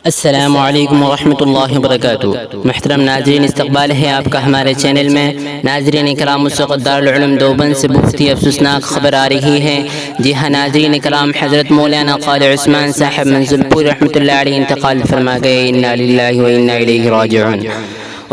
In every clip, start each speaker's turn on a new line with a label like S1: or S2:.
S1: السلام علیکم ورحمۃ اللہ وبرکاتہ۔ محترم ناظرین، استقبال ہے آپ کا ہمارے چینل میں۔ ناظرین کرام، اس وقت دارالعلوم دیوبند سے بہت ہی افسوسناک خبر آ رہی ہے۔ جی ہاں ناظرین کرام، حضرت مولانا قاری عثمان صاحب منزل پور رحمۃ اللہ علیہ انتقال فرما گئے۔ انا للہ و انا الیہ راجعون۔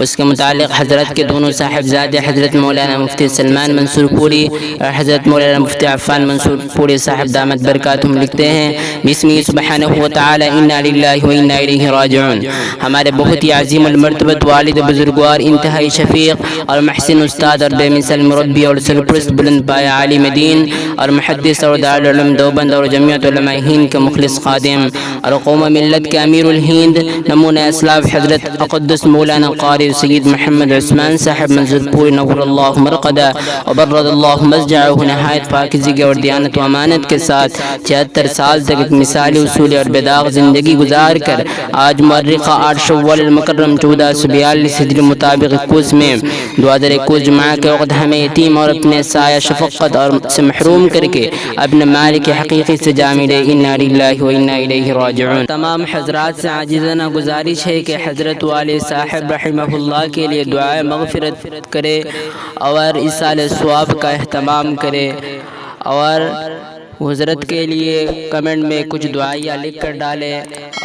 S1: اس کے متعلق حضرت کے دونوں صاحبزادے حضرت مولانا مفتی سلمان منصور پوری اور حضرت مولانا مفتی عفان منصور پوری صاحب دامت برکاتہم لکھتے ہیں، بسمہ سبحانہ وتعالی انا للہ و انا الیہ راجعون۔ ہمارے بہت ہی عظیم المرتبت والد بزرگوار، انتہائی شفیق اور محسن استاد اور بے مثل مربی اور سرپرست بلند پایہ عالم دین اور محدث اور دارالعلوم دیوبند اور جمعیت علماء ہند کے مخلص خادم اور قوم ملت کے امیر الہند نمونہ اسلاف حضرت اقدس مولانا قاری سید محمد عثمان صاحب منظور پوری نور اللہ مرقدہ وبرد اللہ مضجعہ نہایت پاکیزگی اور دیانت و امانت کے ساتھ 76 سال تک ایک مثالی اصول اور بیداغ زندگی گزار کر آج مؤرخہ 8 شوال المکرم 1442 ہجری مطابق 21 میں 2021 جمعہ کے وقت ہمیں یتیم اور اپنے سایہ شفقت اور سے محروم کر کے اپنے مالک حقیقی سے جا ملے۔ انا للہ و انا الیہ راجعون۔ تمام حضرات سے عاجزانہ گزارش ہے کہ حضرت والد صاحب رحمہ اللہ کے لیے دعائے مغفرت کرے اور ایصال ثواب کا اہتمام کرے، اور حضرت کے لیے کمنٹ میں کچھ دعائیاں لکھ کر ڈالے،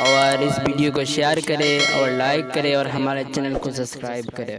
S1: اور اس ویڈیو کو شیئر کرے اور لائک کرے اور ہمارے چینل کو سبسکرائب کرے۔